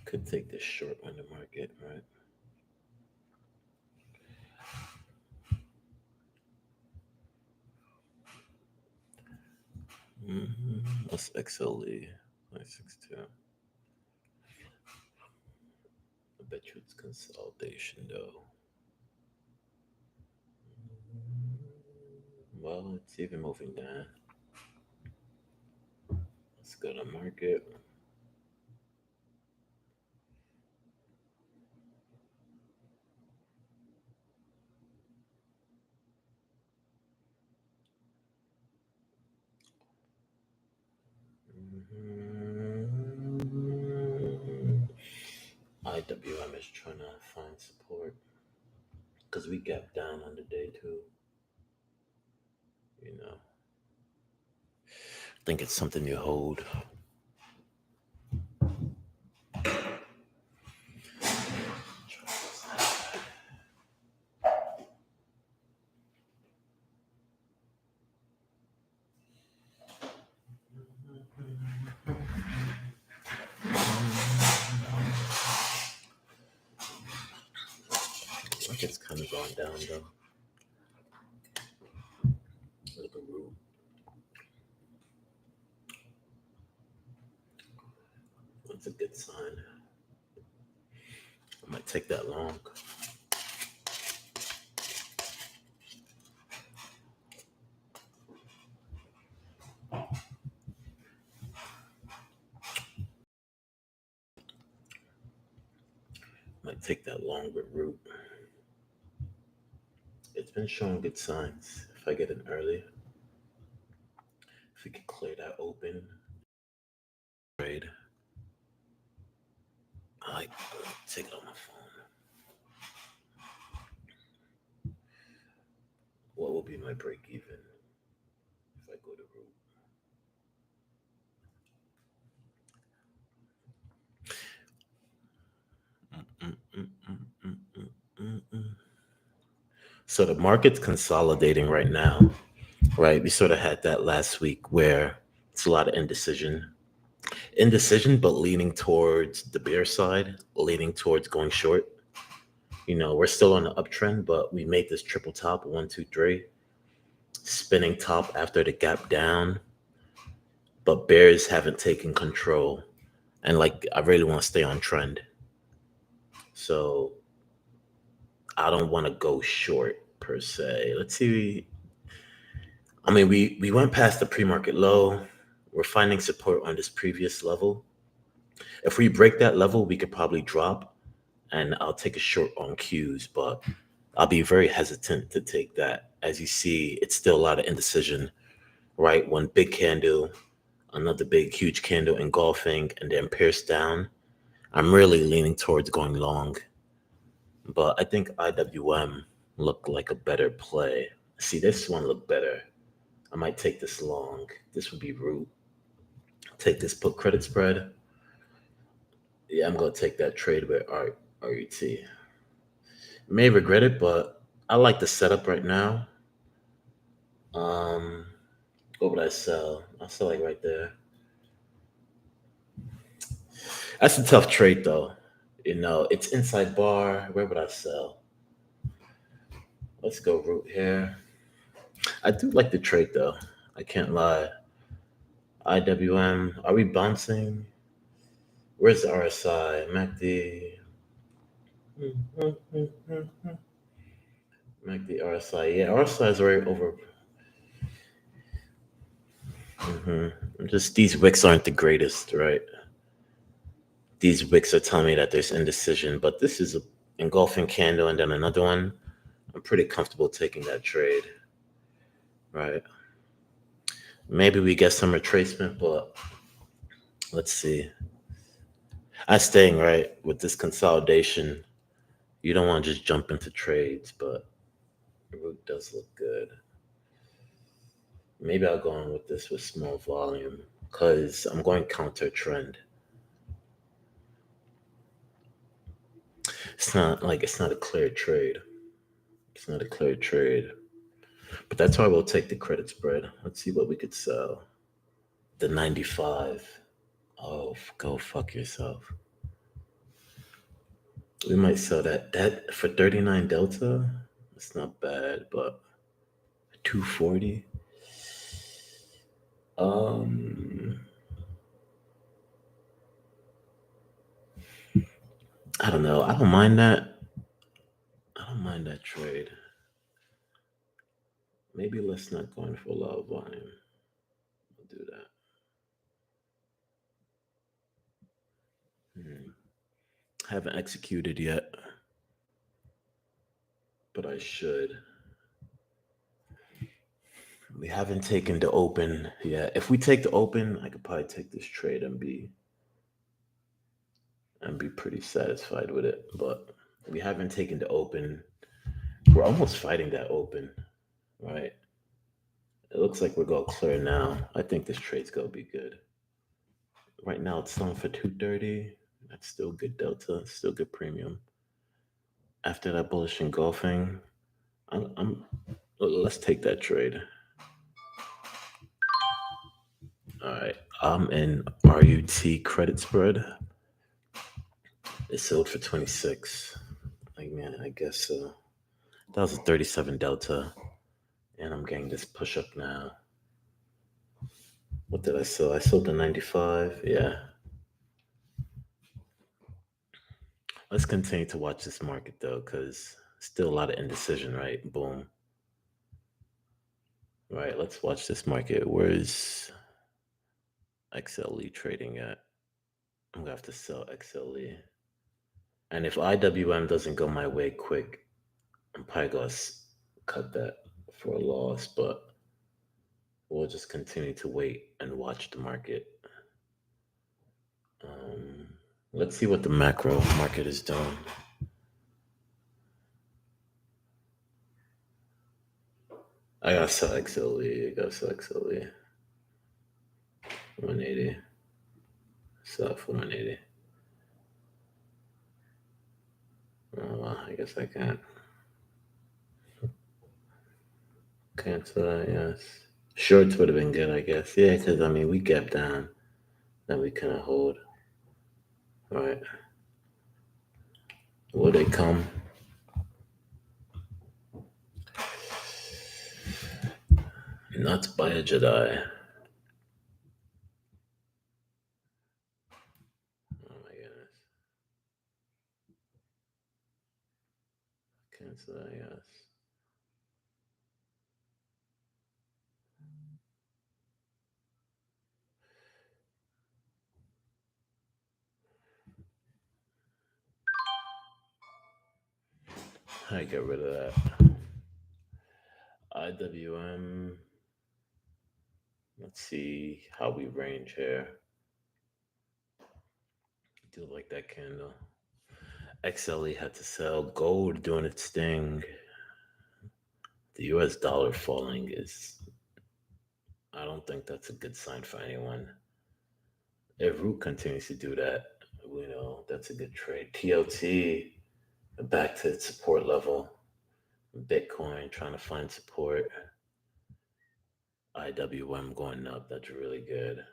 Could take this short on the market, right? That's XLE 962. I bet you it's consolidation though. Well, it's even moving down. Let's go to market. IWM is trying to find support because we gapped down on the day too. You know, I think it's something you hold. Like it's kind of going down though. Like a root. That's a good sign. I might take that long. Might take that longer route. It's been showing good signs. If I get in early, if we can clear that open trade, I like take it on my phone. What will be my break even if I go to root? So the market's consolidating right now, right? We sort of had that last week where it's a lot of indecision, but leaning towards the bear side, leaning towards going short. You know, we're still on the uptrend, but we made this triple top 1, 2, 3, spinning top after the gap down. But bears haven't taken control, and like I really want to stay on trend, so I don't want to go short per se. Let's see. I mean, we went past the pre-market low. We're finding support on this previous level. If we break that level, we could probably drop, and I'll take a short on Qs, but I'll be very hesitant to take that. As you see, it's still a lot of indecision, right? One big candle, another big, huge candle engulfing, and then pierce down. I'm really leaning towards going long, but I think IWM looked like a better play. See, this one looked better. I might take this long. This would be root. Take this put credit spread. Yeah, I'm gonna take that trade with RUT. May regret it, but I like the setup right now. Um, what would I sell? I'll sell like right there. That's a tough trade though. You know, it's inside bar. Where would I sell? Let's go root here. I do like the trade though. I can't lie. IWM. Are we bouncing? Where's the RSI? MACD. MACD RSI. Yeah, RSI is already over. Just these wicks aren't the greatest, right? These wicks are telling me that there's indecision, but this is a engulfing candle and then another one, I'm pretty comfortable taking that trade, right? Maybe we get some retracement, but let's see. I staying right with this consolidation. You don't want to just jump into trades, but the root does look good. Maybe I'll go on with this with small volume because I'm going counter trend. It's not a clear trade. It's not a clear trade. But that's why we'll take the credit spread. Let's see what we could sell. The 95. Oh, go fuck yourself. We might sell that. That for 39 delta. It's not bad, but 240. Um, I don't know. I don't mind that. I don't mind that trade. Maybe let's not go in for a lot of volume. We'll do that. Hmm. Haven't executed yet, but I should. We haven't taken the open yet. If we take the open, I could probably take this trade and be pretty satisfied with it. But we haven't taken the open. We're almost fighting that open, right? It looks like we're going clear now. I think this trade's gonna be good. Right now it's selling for 230. That's still good delta, still good premium. After that bullish engulfing, I'm let's take that trade. All right, I'm in RUT credit spread. It sold for 26. Like man, I guess that was a 37 delta, and I'm getting this push up now. What did I sell? I sold the 95. Yeah. Let's continue to watch this market though, because still a lot of indecision, right? Boom. Right, let's watch this market. Where's XLE trading at? I'm gonna have to sell XLE. And if IWM doesn't go my way quick, I'm probably gonna cut that for a loss, but we'll just continue to wait and watch the market. Um, let's see what the macro market is doing. I gotta sell XLE. I gotta sell XLE. 180. Sell for 180. Oh, well, I guess I can't. Cancel that, yes. Shorts would have been good, I guess. Yeah, because I mean, we gapped down, then we couldn't hold. All right. Will they come? Not by a Jedi. Oh my goodness. Cancel that, yes. I get rid of that. IWM. Let's see how we range here. Do like that candle. XLE had to sell. Gold doing its thing. The US dollar falling is, I don't think that's a good sign for anyone. If Root continues to do that, we know that's a good trade. TLT back to its support level. Bitcoin trying to find support. IWM going up. That's really good.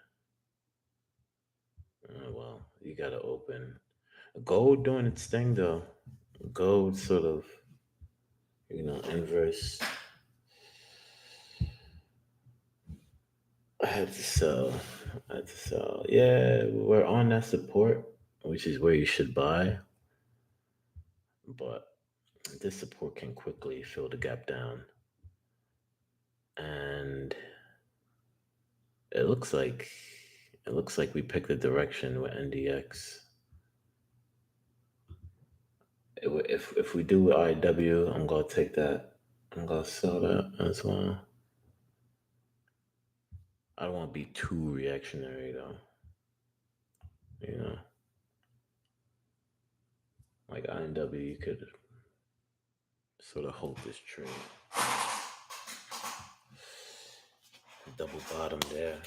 Well, you got to open. Gold doing its thing though. Gold sort of, inverse. I had to sell. I had to sell. Yeah, we're on that support, which is where you should buy. But this support can quickly fill the gap down. And it looks like we picked the direction with NDX. If we do IW, I'm gonna take that. I'm gonna sell that as well. I don't want to be too reactionary though. You know, like IW, you could sort of hold this trade. Double bottom there.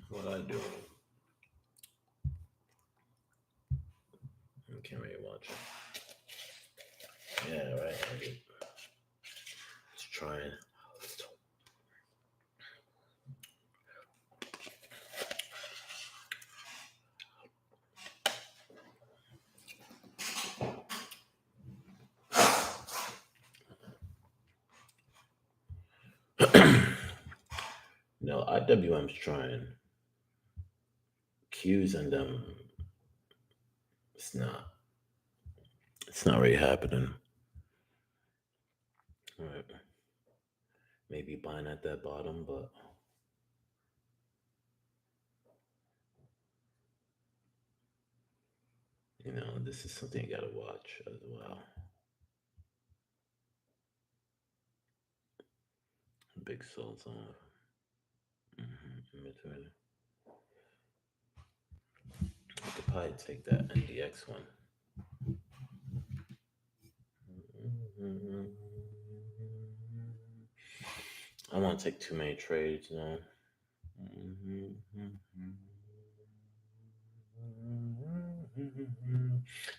What I do? I can't really watch it. Yeah, right. Let's try it. No, IWM's trying. Q's and them. It's not. It's not really happening. Right. Maybe buying at that bottom, but this is something you gotta watch as well. Big souls on. Between. I could probably take that NDX one. I don't want to take too many trades now.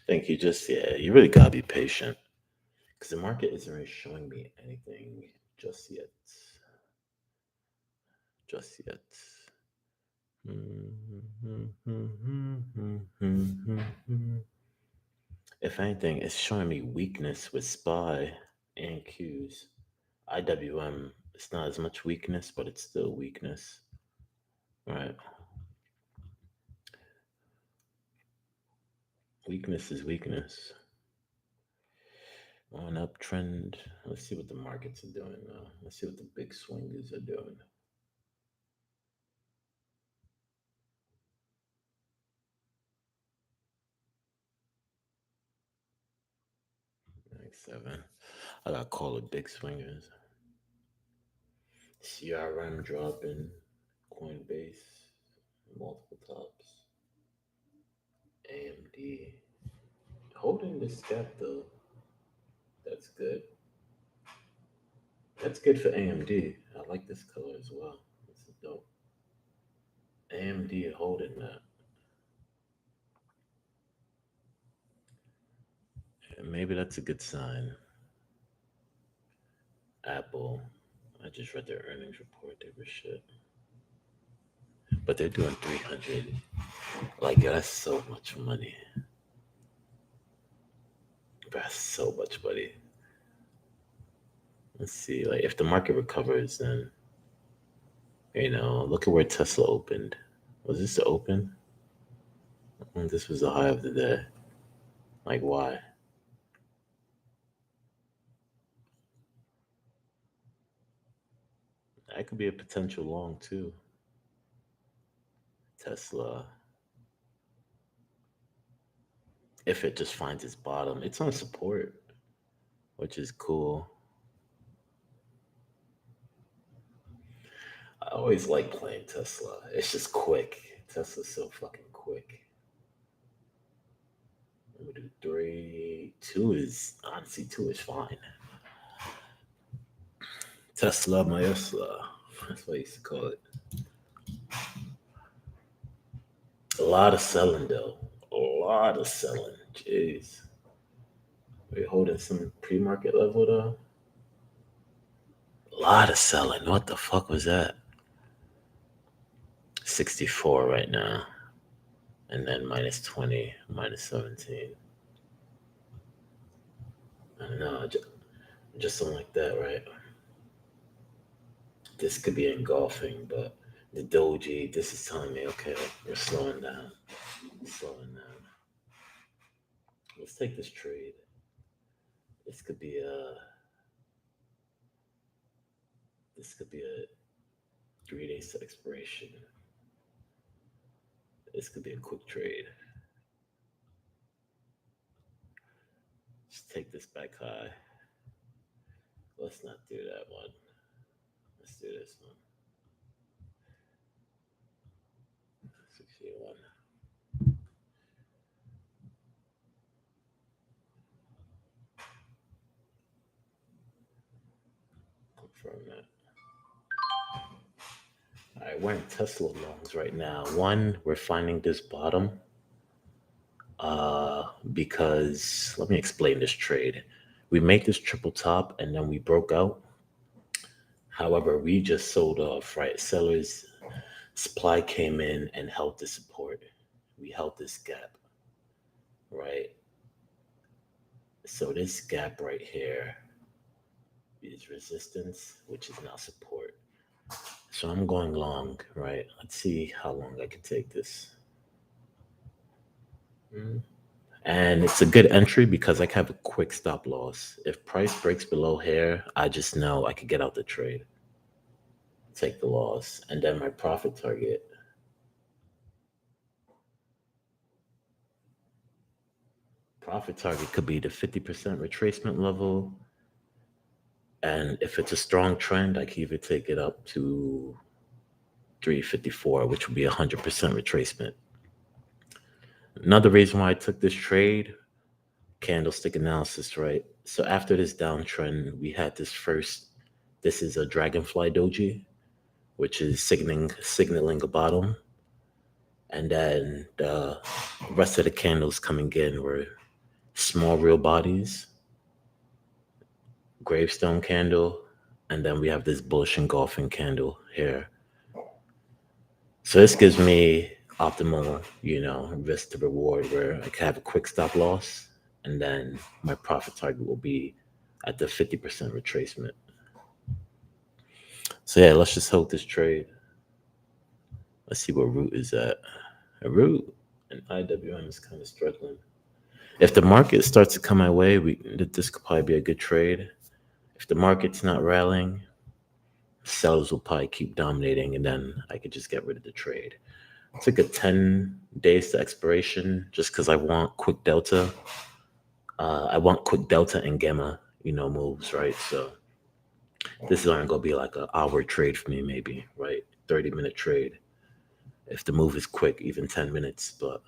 Thank you. Just you really gotta be patient because the market isn't really showing me anything just yet. Just yet. If anything, it's showing me weakness with SPY and Qs. IWM, it's not as much weakness, but it's still weakness. Right. Weakness is weakness. On uptrend. Let's see what the markets are doing now. Let's see what the big swingers are doing. Like 7. I got call it big swingers. CRM dropping. Coinbase. Multiple tops. AMD. Holding this gap though. That's good. That's good for AMD. I like this color as well. This is dope. AMD holding that. And maybe that's a good sign. Apple. I just read their earnings report. They were shit. But they're doing 300. Like, that's so much money. That's so much money. Let's see. Like, if the market recovers, then, look at where Tesla opened. Was this the open? This was the high of the day. Like, why? That could be a potential long, too. Tesla. If it just finds its bottom, it's on support, which is cool. I always like playing Tesla. It's just quick. Tesla's so fucking quick. Let me do 3. 2 is, honestly, 2 is fine. Tesla Maesla. That's what I used to call it. A lot of selling, though. A lot of selling. Jeez. We holding some pre market level, though. A lot of selling. What the fuck was that? 64 right now. And then minus 20, minus 17. I don't know. Just something like that, right? This could be engulfing, but the doji, this is telling me, okay, we're slowing down. Slowing down. Let's take this trade. This could be a This could be a 3 days to expiration. This could be a quick trade. Just take this back high. Let's not do that one. Let's do this one. 61. Confirm that. All right, we're in Tesla longs right now. One, we're finding this bottom because let me explain this trade. We made this triple top and then we broke out. However, we just sold off, right? Sellers supply came in and held the support. We held this gap, right? So this gap right here is resistance, which is now support. So I'm going long, right? Let's see how long I can take this. And it's a good entry because I can have a quick stop loss. If price breaks below here, I just know I could get out the trade, take the loss, and then my profit target. Profit target could be the 50% retracement level. And if it's a strong trend, I can even take it up to 354, which would be 100% retracement. Another reason why I took this trade, candlestick analysis, right? So after this downtrend, we had this is a dragonfly doji, which is signaling a bottom. And then the rest of the candles coming in were small real bodies, gravestone candle, and then we have this bullish engulfing candle here. So this gives me optimal, risk to reward where I can have a quick stop loss and then my profit target will be at the 50% retracement. So yeah, let's just hold this trade. Let's see where root is at. Root and IWM is kind of struggling. If the market starts to come my way, this could probably be a good trade. If the market's not rallying, sellers will probably keep dominating and then I could just get rid of the trade. I took a 10 days to expiration just because I want quick delta. I want quick delta and gamma, moves, right? So this is only going to be like an hour trade for me, maybe, right? 30-minute trade. If the move is quick, even 10 minutes. But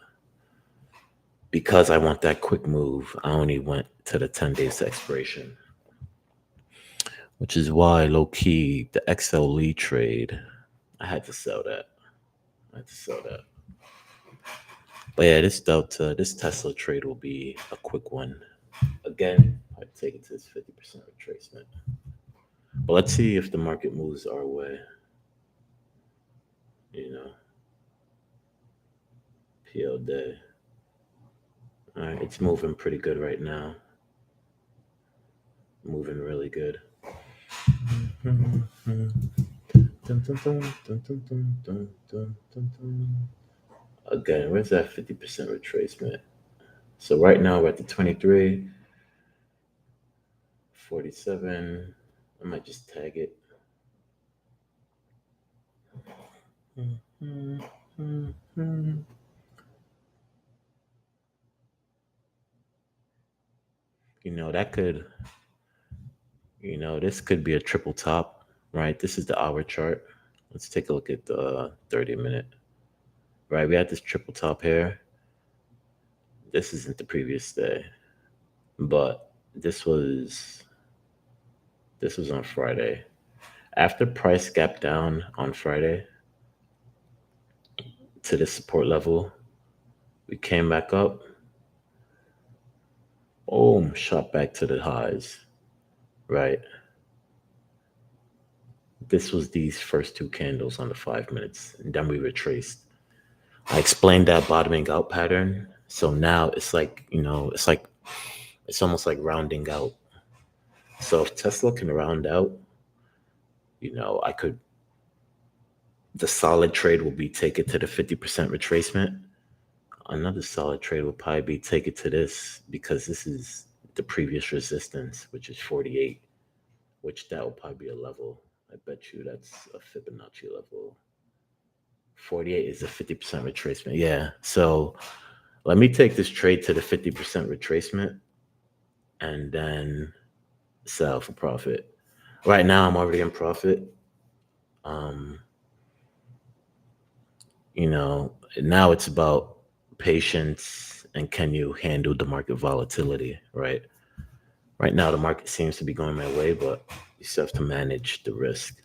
because I want that quick move, I only went to the 10 days to expiration. Which is why, low-key, the XLE trade, I had to sell that. But yeah, this Tesla trade will be a quick one. Again, I'd take it to this 50% retracement. But let's see if the market moves our way. PL day. All right, it's moving pretty good right now. Moving really good. Again, where's that 50% retracement? So right now we're at the 23, 47. I might just tag it. That could, this could be a triple top, right? This is the hour chart. Let's take a look at the 30-minute. Right, we had this triple top here. This isn't the previous day, but this was on Friday. After price gap down on Friday to the support level, we came back up. Boom, shot back to the highs, right? This was these first two candles on the 5 minutes, and then we retraced. I explained that bottoming out pattern. So now it's like, it's almost like rounding out. So if Tesla can round out, the solid trade will be take it to the 50% retracement. Another solid trade will probably be take it to this because this is the previous resistance, which is 48, which that will probably be a level. I bet you that's a Fibonacci level. 48 is a 50% retracement. Yeah. So let me take this trade to the 50% retracement and then sell for profit. Right now, I'm already in profit. Um, now it's about patience and can you handle the market volatility, right? Right now, the market seems to be going my way, but you still have to manage the risk.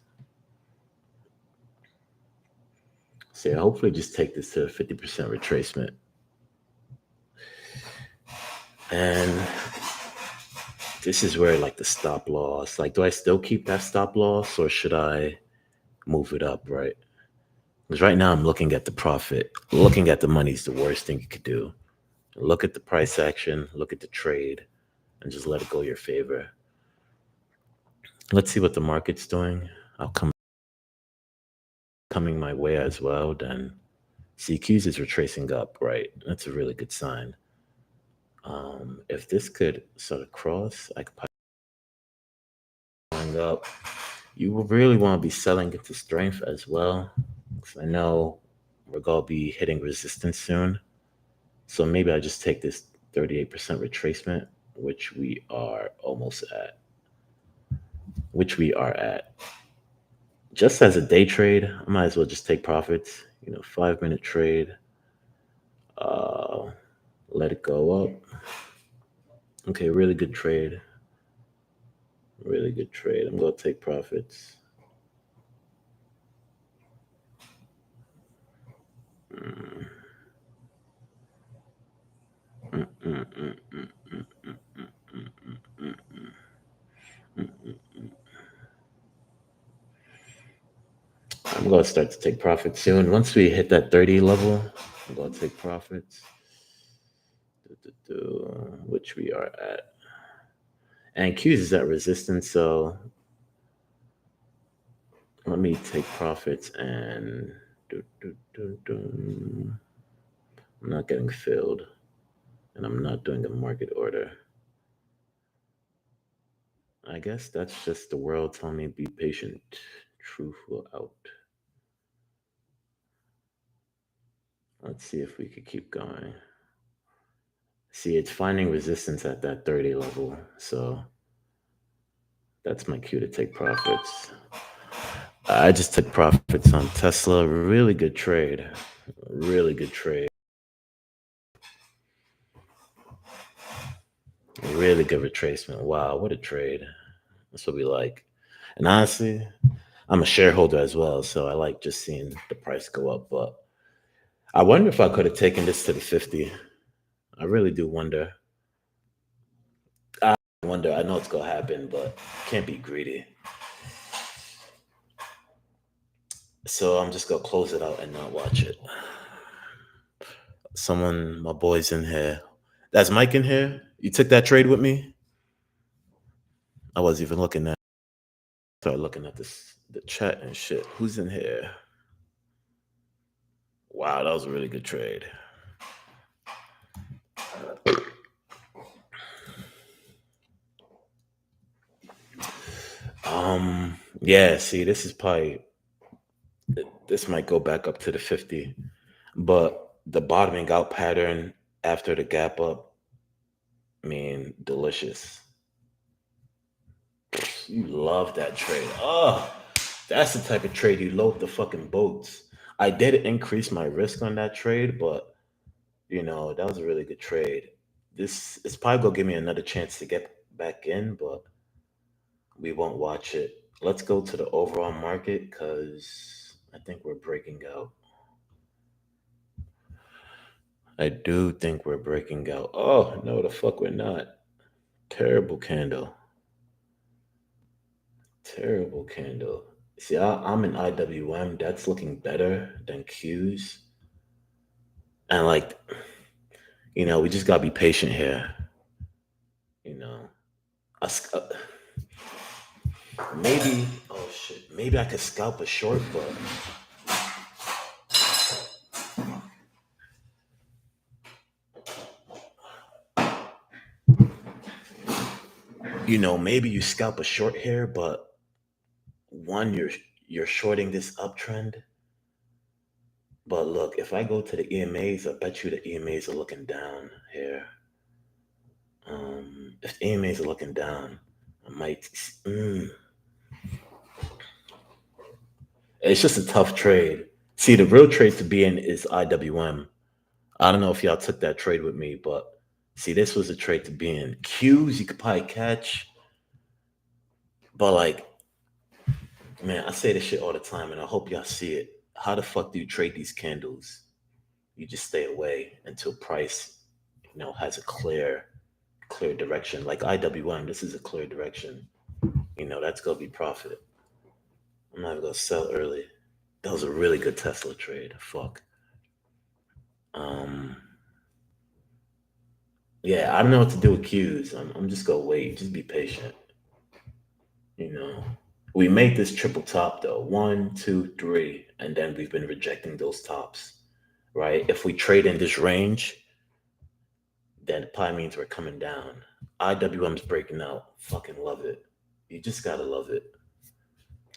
So yeah, hopefully just take this to a 50% retracement. And this is where like the stop loss, like, do I still keep that stop loss or should I move it up, right? Because right now I'm looking at the profit. Looking at the money is the worst thing you could do. Look at the price action, look at the trade, and just let it go your favor. Let's see what the market's doing. I'll coming my way as well. Then CQs is retracing up, right? That's a really good sign. If this could sort of cross, I could going up. You will really want to be selling into strength as well. 'Cause I know we're gonna be hitting resistance soon. So maybe I just take this 38% retracement, which we are almost at. Which we are at. Just as a day trade, I might as well just take profits. 5-minute trade. Uh, let it go up. Okay, really good trade. Really good trade. I'm gonna take profits. Mm. Mm, mm, mm, mm, mm, mm, mm, mm, mm, mm, mm, mm. I'm gonna start to take profits soon. Once we hit that 30 level, I'm gonna take profits. Which we are at. And Qs is at resistance, so let me take profits and I'm not getting filled, and I'm not doing a market order. I guess that's just the world telling me be patient. Truth will out. Let's see if we could keep going. See, it's finding resistance at that 30 level, so that's my cue to take profits. I just took profits on Tesla. Really good trade. Really good trade. Really good retracement. Wow, what a trade. That's what we like. And honestly, I'm a shareholder as well, so I like just seeing the price go up. But I wonder if I could have taken this to the 50. I really do wonder. I wonder. I know it's going to happen, but can't be greedy. So I'm just going to close it out and not watch it. My boy's in here. That's Mike in here? You took that trade with me? I wasn't even looking at. Started looking at the chat and shit. Who's in here? Wow, that was a really good trade. Yeah, see, this might go back up to the 50, but the bottoming out pattern after the gap up, I mean, delicious. You love that trade. Oh, that's the type of trade you load the fucking boats. I did increase my risk on that trade, but that was a really good trade. This is probably gonna give me another chance to get back in, but we won't watch it. Let's go to the overall market because I think we're breaking out. I do think we're breaking out. Oh, no, the fuck we're not. Terrible candle. Terrible candle. See, I'm in IWM. That's looking better than Q's. And we just gotta be patient here. You know, a sc- uh, maybe. Oh shit. Maybe I could scalp a short, but maybe you scalp a short here, but one, you're shorting this uptrend. But look, if I go to the EMAs, I bet you the EMAs are looking down here. If the EMAs are looking down, I might. It's just a tough trade. See, the real trade to be in is IWM. I don't know if y'all took that trade with me, but see, this was a trade to be in. Qs you could probably catch, but like, man, I say this shit all the time, and I hope y'all see it. How the fuck do you trade these candles? You just stay away until price, has a clear direction. Like IWM, this is a clear direction. That's gonna be profit. I'm not gonna sell early. That was a really good Tesla trade. Fuck. Um, yeah, I don't know what to do with Qs. I'm just gonna wait. Just be patient. You know, we made this triple top though. One, two, three, and then we've been rejecting those tops. Right? If we trade in this range, then it probably means we're coming down. IWM's breaking out. Fucking love it. You just gotta love it.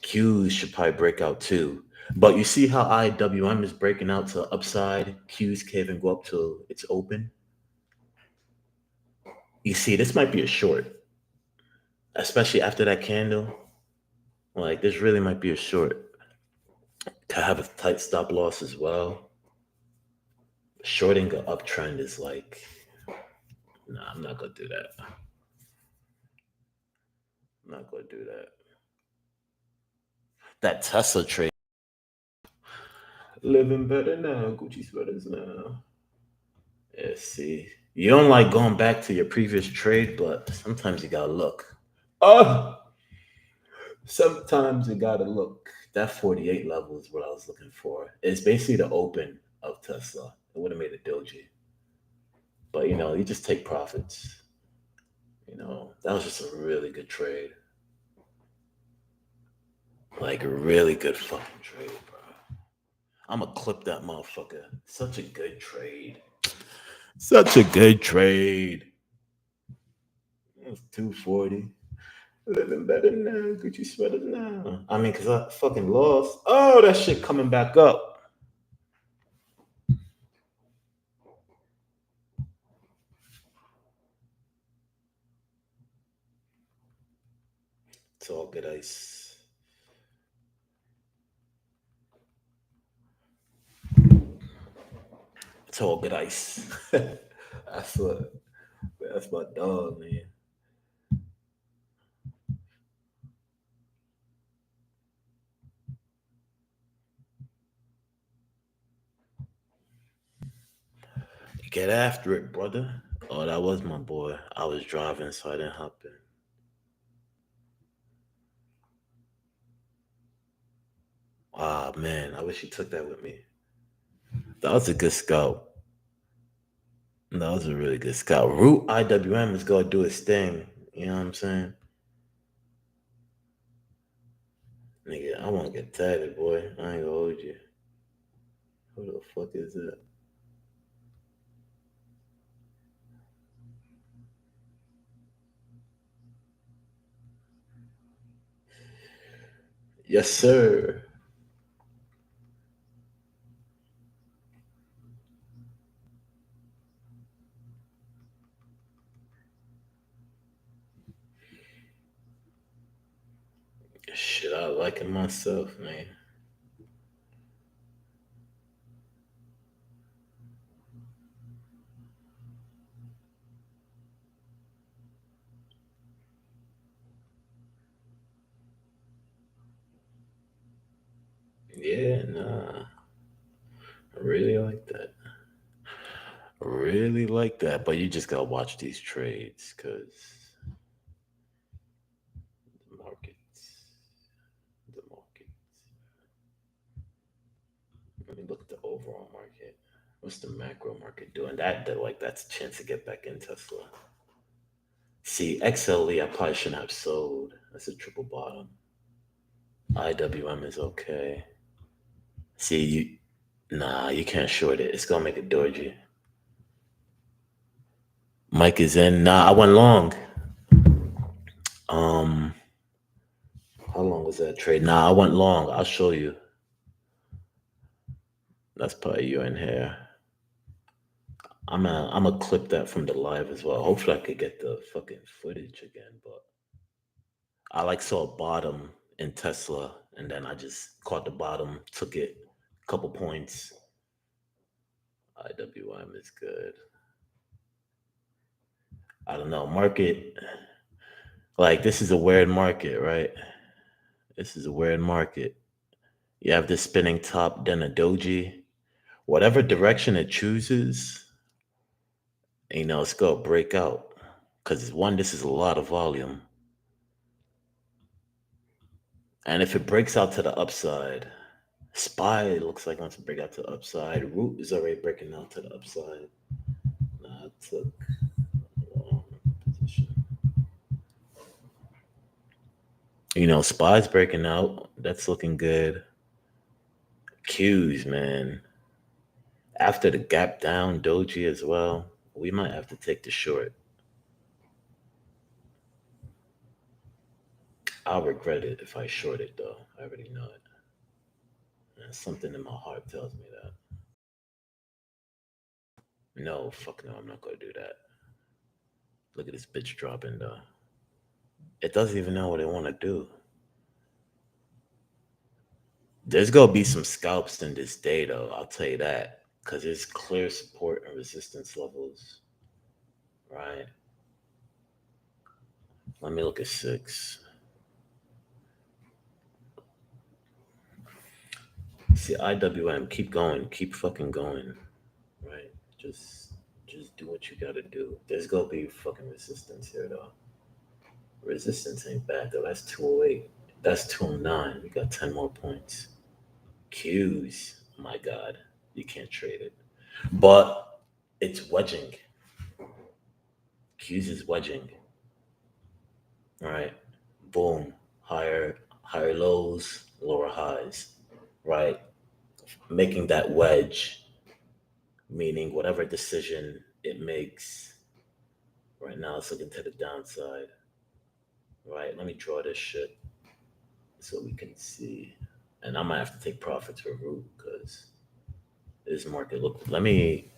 Qs should probably break out too. But you see how IWM is breaking out to the upside? Qs can't even go up till it's open. You see, this might be a short, especially after that candle. Like, this really might be a short. To have a tight stop loss as well. Shorting the uptrend is like, nah, I'm not gonna do that. I'm not gonna do that. That Tesla trade. Living better now, Gucci sweaters now. Yeah, see. You don't like going back to your previous trade, but sometimes you gotta look. Oh, sometimes you gotta look. That 48 level is what I was looking for. It's basically the open of Tesla. It would have made a doji. But you just take profits. That was just a really good trade. Like a really good fucking trade, bro. I'ma clip that motherfucker. Such a good trade. Such a good trade. It's 240. Living better now. Gucci sweaters now. I mean, because I fucking lost. Oh, that shit coming back up. It's all good ice. It's all good ice. That's what. That's my dog, man. Get after it, brother. Oh, that was my boy. I was driving, so I didn't hop in. Ah, man, I wish you took that with me. That was a good scout. That was a really good scout. Root IWM is gonna do its thing. You know what I'm saying? Nigga, I wanna get tatted, boy. I ain't gonna hold you. Who the fuck is that? Yes, sir. Shit, I like it myself, man. Yeah, nah. I really like that. I really like that. But you just gotta watch these trades because the markets. The markets. Let me look at the overall market. What's the macro market doing? That's a chance to get back in Tesla. See, XLE, I probably shouldn't have sold. That's a triple bottom. IWM is okay. See, nah, you can't short it. It's gonna make a doji. Mike is in. Nah, I went long. Um, How long was that trade? Nah, I went long. I'll show you. That's probably you in here. I'm gonna clip that from the live as well. Hopefully, I could get the fucking footage again. But I like saw a bottom in Tesla, and then I just caught the bottom, took it, couple points. IWM is good. I don't know. Market, like, this is a weird market, right? This is a weird market. You have this spinning top, then a doji. Whatever direction it chooses, it's gonna break out. Because one, this is a lot of volume. And if it breaks out to the upside, SPY looks like it wants to break out to the upside. Root is already breaking out to the upside. Nah, I took a long position. SPY's breaking out. That's looking good. Qs, man. After the gap down, doji as well, we might have to take the short. I'll regret it if I short it, though. I already know it. And something in my heart tells me that. No, fuck no, I'm not gonna do that. Look at this bitch dropping, though. It doesn't even know what it want to do. There's gonna be some scalps in this day, though. I'll tell you that, because there's clear support and resistance levels, right? Let me look at 6. See, IWM, keep going, keep fucking going, right? Just do what you gotta do. There's gonna be fucking resistance here, though. Resistance ain't bad though. That's 208. That's 209. We got 10 more points. Qs, my God, you can't trade it. But it's wedging. Qs is wedging. All right. Boom. Higher lows, lower highs. Right. Making that wedge, meaning whatever decision it makes. Right now it's looking to the downside. Right. Let me draw this shit so we can see. And I might have to take profits for root because this market look. Let me.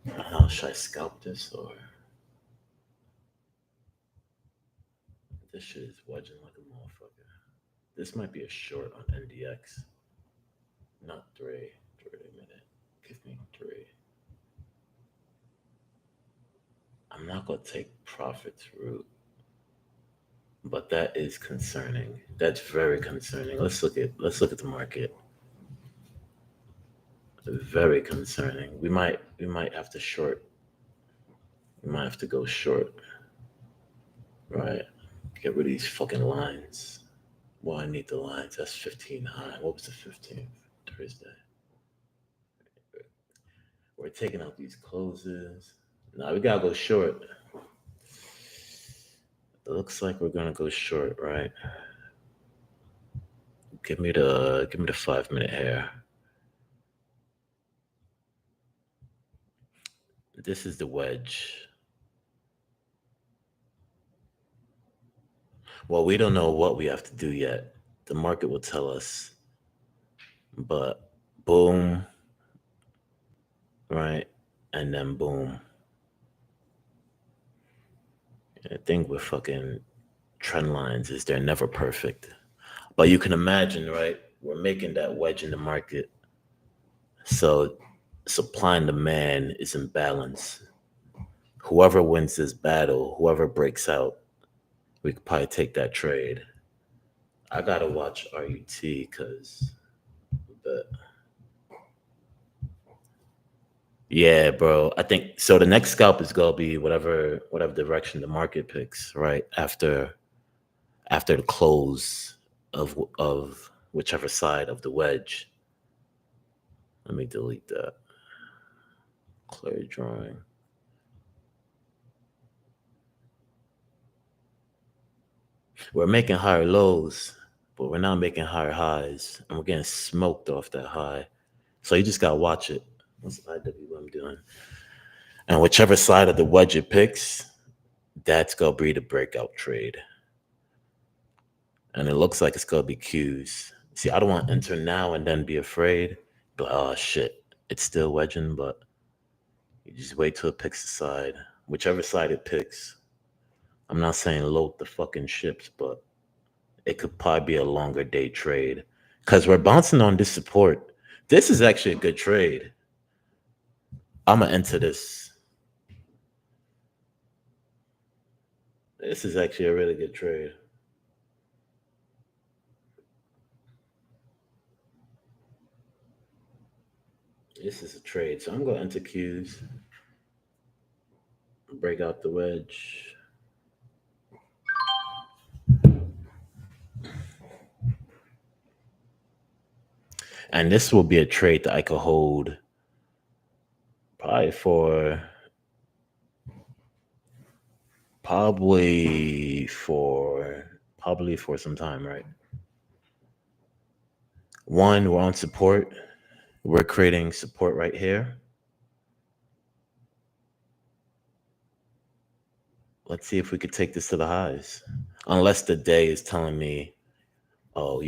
I don't know. Should I scalp this or this shit is wedging like a motherfucker? This might be a short on NDX. Not 3. Wait a minute. Give me 3. I'm not gonna take profits root, but that is concerning. That's very concerning. Let's look at the market. Very concerning. We might have to short. We might have to go short. Right. Get rid of these fucking lines. Well, I need the lines. That's 15 high. What was the 15th? Thursday. We're taking out these closes. Now we gotta go short. It looks like we're gonna go short, right? Give me the 5 minute hair. This is the wedge. Well, we don't know what we have to do yet. The market will tell us. But boom, right? And then boom. I think with fucking trend lines is they're never perfect. But you can imagine, right? We're making that wedge in the market. So supply and demand is in balance. Whoever wins this battle, whoever breaks out, we could probably take that trade. I gotta watch RUT because the yeah, bro. I think so. The next scalp is gonna be whatever direction the market picks, right? After the close of whichever side of the wedge. Let me delete that. Clear drawing. We're making higher lows, but we're not making higher highs, and we're getting smoked off that high. So you just gotta watch it. What's IWM doing? And whichever side of the wedge it picks, that's gonna be the breakout trade. And it looks like it's gonna be Q's. See, I don't want to enter now and then be afraid. But oh shit, it's still wedging. But you just wait till it picks the side, whichever side it picks. I'm not saying load the fucking ships, but it could probably be a longer day trade because we're bouncing on this support. This is actually a good trade. I'm gonna enter this. This is actually a really good trade. This is a trade, so I'm gonna enter Q's, break out the wedge. And this will be a trade that I could hold probably for probably for some time, right? One, we're on support. We're creating support right here. Let's see if we could take this to the highs. Unless the day is telling me, oh,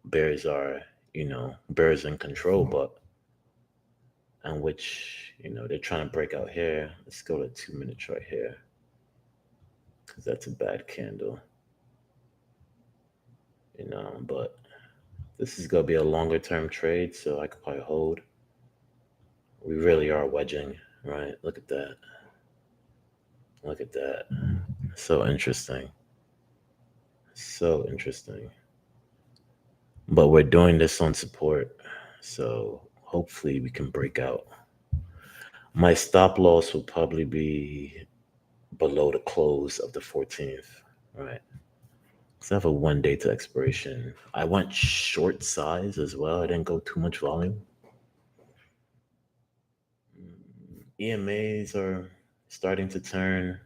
bears are, bears in control, but and which, they're trying to break out here. Let's go to 2 minutes right here. Because that's a bad candle. But this is gonna be a longer term trade, so I could probably hold. We really are wedging, right? Look at that. Look at that. So interesting. So interesting. But we're doing this on support. So hopefully we can break out. My stop loss will probably be below the close of the 14th, right? So I have a 1 day to expiration. I went short size as well. I didn't go too much volume. EMAs are starting to turn.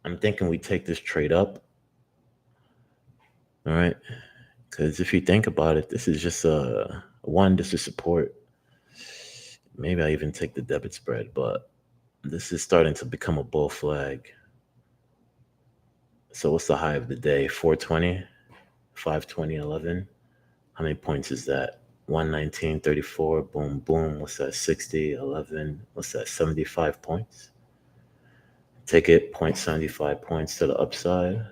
I'm thinking we take this trade up. All right. Because if you think about it, this is just this is support. Maybe I even take the debit spread, but this is starting to become a bull flag. So what's the high of the day? 420, 520, 11. How many points is that? 119.34. Boom, boom. What's that? 60, 11. What's that? 75 points. Take it 0.75 points to the upside.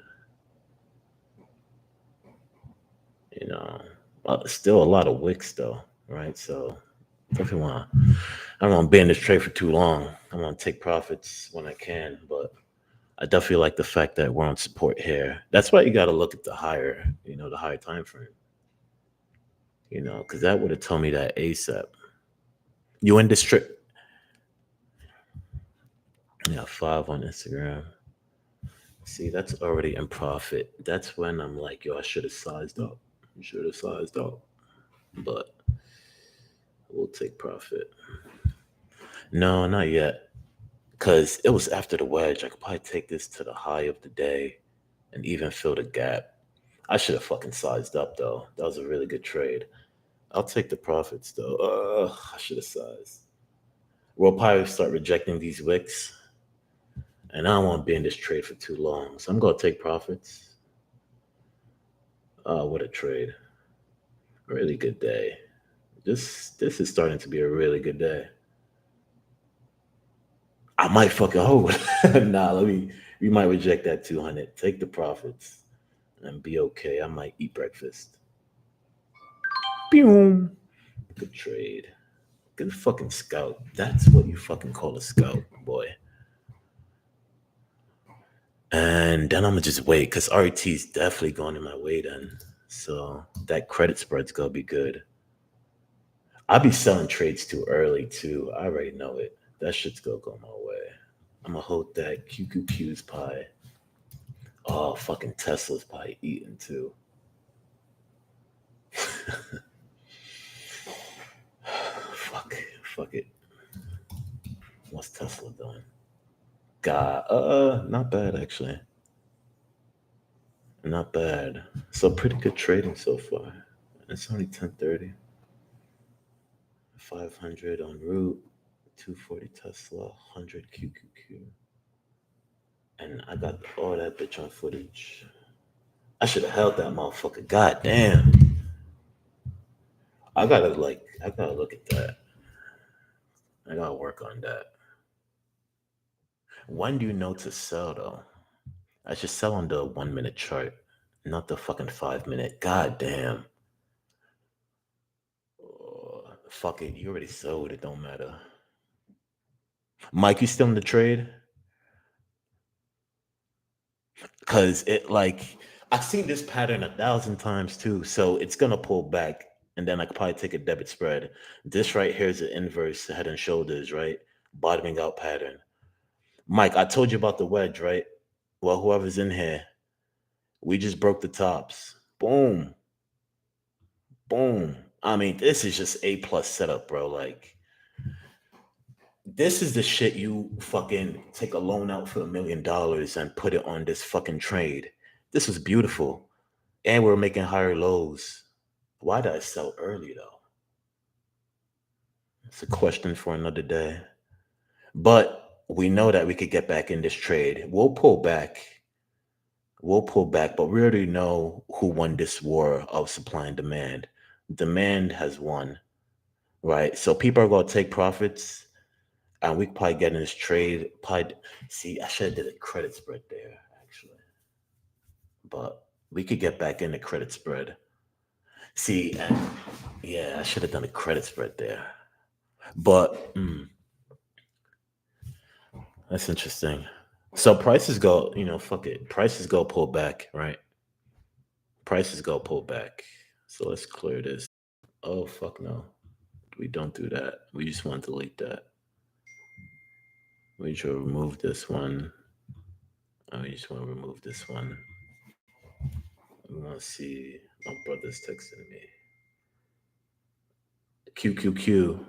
Still a lot of wicks though, right? So definitely I don't want to be in this trade for too long. I want to take profits when I can, but I definitely like the fact that we're on support here. That's why you got to look at the higher time frame. Because that would have told me that ASAP. You in this trip? Yeah, 5 on Instagram. See, that's already in profit. That's when I'm like, yo, I should have sized up. You should have sized up. But we'll take profit. No, not yet. Because it was after the wedge. I could probably take this to the high of the day and even fill the gap. I should have fucking sized up, though. That was a really good trade. I'll take the profits, though. I should have sized. We'll probably start rejecting these wicks. And I don't want to be in this trade for too long. So I'm going to take profits. Oh, what a trade. Really good day. This is starting to be a really good day. I might fucking hold. Nah, we might reject that 200. Take the profits and be okay. I might eat breakfast. Boom. Good trade. Good fucking scout. That's what you fucking call a scout, boy. And then I'm gonna just wait because RET's definitely going in my way then. So that credit spread's gonna be good. I'll be selling trades too early too. I already know it. That shit's gonna go my way. I'm gonna hold that QQQ's pie. Oh, fucking Tesla's pie eating too. Fuck it. What's Tesla doing? God, not bad actually. Not bad. So pretty good trading so far. It's only 10:30. 500 on route, 240 Tesla, 100 QQQ. And I got all that bitch on footage. I should have held that motherfucker. God damn. I gotta look at that. I gotta work on that. When do you know to sell though? I should sell on the 1 minute chart, not the fucking 5 minute. God damn. Fuck it. You already sold. It don't matter. Mike, you still in the trade? Cause it like I've seen this pattern 1,000 times too. So it's gonna pull back and then I could probably take a debit spread. This right here is an inverse head and shoulders, right? Bottoming out pattern. Mike, I told you about the wedge, right? Well, whoever's in here, we just broke the tops. Boom. Boom. I mean, this is just A plus setup, bro. Like, this is the shit you fucking take a loan out for $1 million and put it on this fucking trade. This was beautiful. And we're making higher lows. Why did I sell early though? It's a question for another day. But we know that we could get back in this trade. We'll pull back. We'll pull back, but we already know who won this war of supply and demand. Demand has won, right? So people are going to take profits, and we could probably get in this trade. Probably, see, I should have did a credit spread there, actually. But we could get back in the credit spread. See, and yeah, I should have done a credit spread there. But that's interesting. So prices go, fuck it. Prices go pull back, right? Prices go pull back. So let's clear this. Oh, fuck no. We don't do that. We just want to delete that. We should remove this one. We just want to remove this one. We want to see my brother's texting me. QQQ.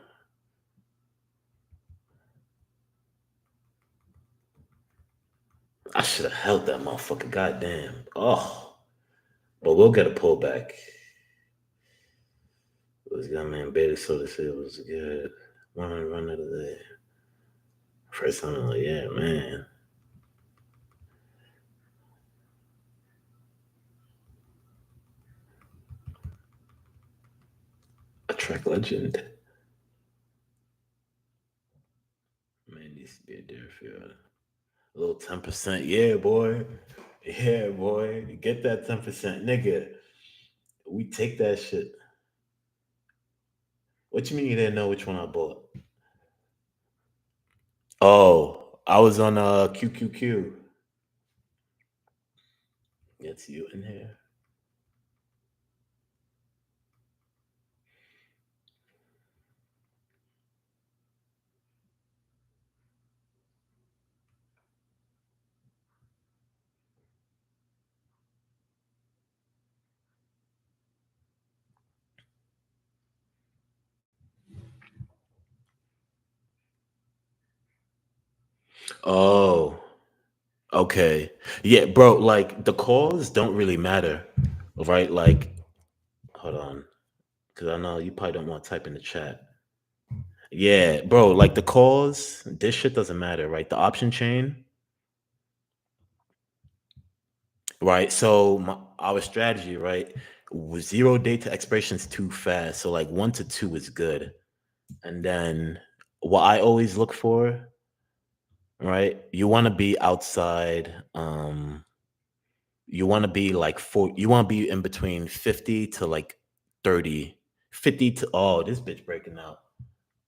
I should have held that motherfucker. Goddamn. Oh. But we'll get a pullback. What's good, man? Beta Soda said it was good. Run out of there. First time I'm like, yeah, man. A track legend. Man, needs to be a Deerfield. A little 10%. Yeah, boy. Yeah, boy. Get that 10%. Nigga. We take that shit. What you mean you didn't know which one I bought? Oh, I was on QQQ. It's you in here. Oh, okay. Yeah, bro, like the calls don't really matter, right? Like, hold on, because I know you probably don't want to type in the chat. Yeah, bro, like the calls, this shit doesn't matter, right? The option chain, right? So our strategy, right? 0 day to expiration is too fast. So like 1 to 2 is good. And then what I always look for, right? You want to be outside. You want to be like you want to be in between 50 to like 30. 50 to oh, this bitch breaking out.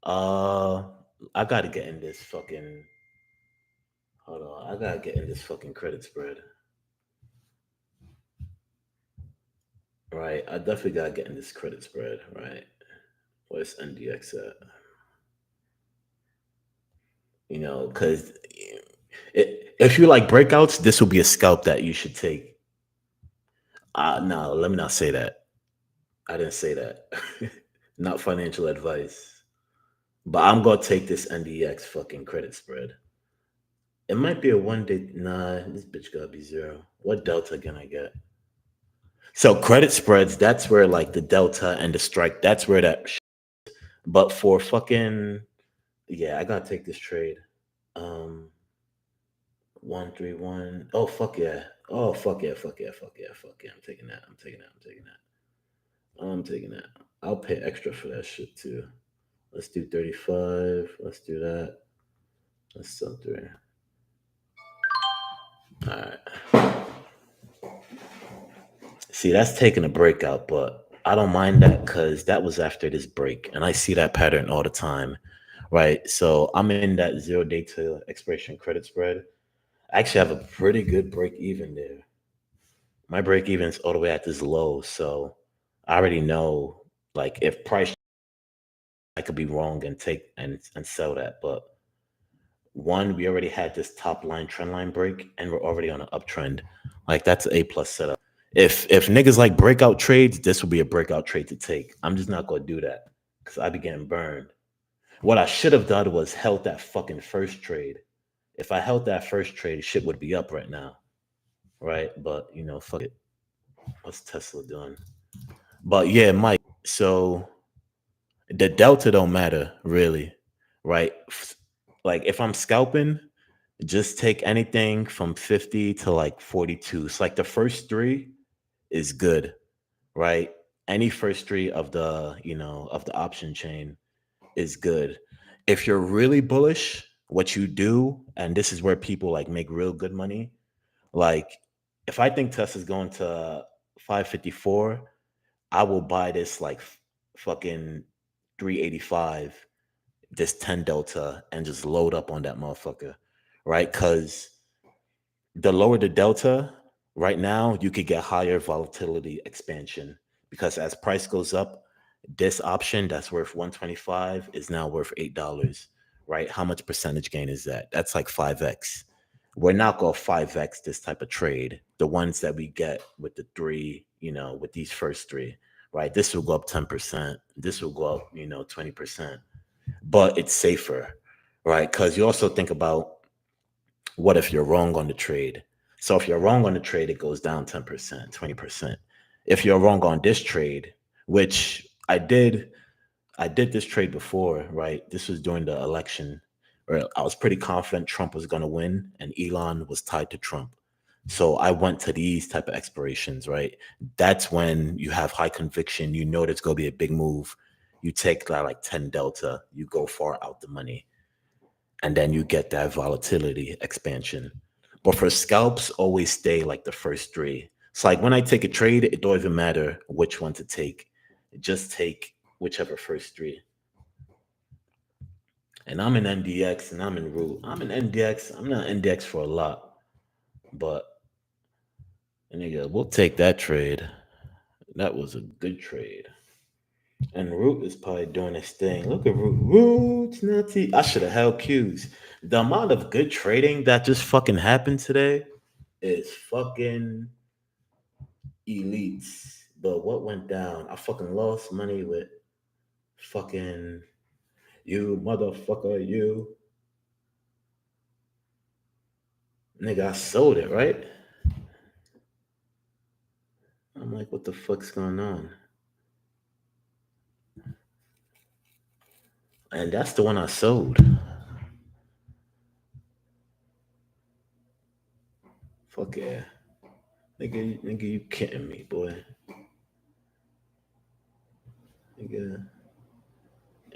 Uh I gotta get in this fucking hold on. I gotta get in this fucking credit spread. Right. I definitely gotta get in this credit spread, right? Where's NDX at? Because if you like breakouts, this will be a scalp that you should take. No, let me not say that. I didn't say that. Not financial advice. But I'm gonna take this NDX fucking credit spread. It might be a 1 day. Nah, this bitch gotta be 0. What delta can I get? So credit spreads, that's where like the delta and the strike, that's where that. But for fucking yeah, I gotta take this trade. Um, 131. Oh fuck yeah, Oh fuck yeah, fuck yeah, fuck yeah, fuck yeah. I'm taking that. I'm taking that. I'm taking that. I'm taking that. I'll pay extra for that shit too. Let's do 35. Let's do that. Let's sell three. All right. See, that's taking a breakout, but I don't mind that because that was after this break, and I see that pattern all the time, right? So I'm in that 0 day to expiration credit spread. I actually have a pretty good break even there. My break even is all the way at this low, so I already know like if price I could be wrong and take and sell that, but one, we already had this top line trend line break, and we're already on an uptrend. Like that's an A plus setup. If niggas like breakout trades, this would be a breakout trade to take. I'm just not gonna do that because I be getting burned. What I should have done was held that fucking first trade. If I held that first trade, shit would be up right now, right? But you know, fuck it. What's Tesla doing? But yeah, Mike. So the delta don't matter really, right? Like if I'm scalping, just take anything from 50 to like 42. It's like the first three is good, right? Any first three of the, of the option chain is good. If you're really bullish, what you do, and this is where people like make real good money, like if I think Tesla's going to 554, I will buy this like fucking 385, this 10 delta, and just load up on that motherfucker, right? Because the lower the delta, right now, you could get higher volatility expansion because as price goes up, this option that's worth 125 is now worth $8, right? How much percentage gain is that? That's like 5x. We're not going to 5x this type of trade. The ones that we get with the three, with these first three, right? This will go up 10%. This will go up, 20%, but it's safer, right? Because you also think about what if you're wrong on the trade? So if you're wrong on the trade, it goes down 10%, 20%. If you're wrong on this trade, which I did this trade before, right? This was during the election where I was pretty confident Trump was going to win and Elon was tied to Trump. So I went to these type of expirations, right? That's when you have high conviction, you know there's going to be a big move. You take that like 10 delta, you go far out the money, and then you get that volatility expansion. But for scalps, always stay like the first three. It's like when I take a trade, it don't even matter which one to take. Just take whichever first three. And I'm in NDX and I'm in Root. I'm in NDX. I'm not NDX for a lot, but nigga, we'll take that trade. That was a good trade. And Root is probably doing his thing. Look at Root. Root's nutty. I should have held cues. The amount of good trading that just fucking happened today is fucking elites. But what went down? I fucking lost money with fucking you, motherfucker, you. Nigga, I sold it, right? I'm like, what the fuck's going on? And that's the one I sold. Fuck yeah. Nigga, you kidding me, boy. Nigga.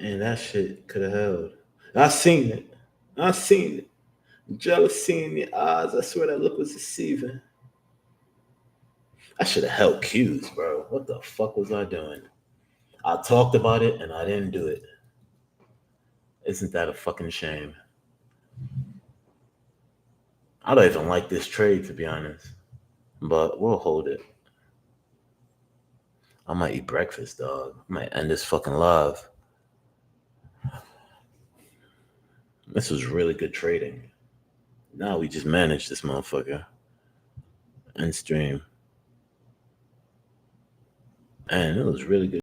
And that shit could have held. I seen it. I seen it. Jealousy in the eyes. I swear that look was deceiving. I should have held cues, bro. What the fuck was I doing? I talked about it and I didn't do it. Isn't that a fucking shame? I don't even like this trade, to be honest. But we'll hold it. I might eat breakfast, dog. I might end this fucking live. This was really good trading. Now we just managed this motherfucker. End stream. And it was really good.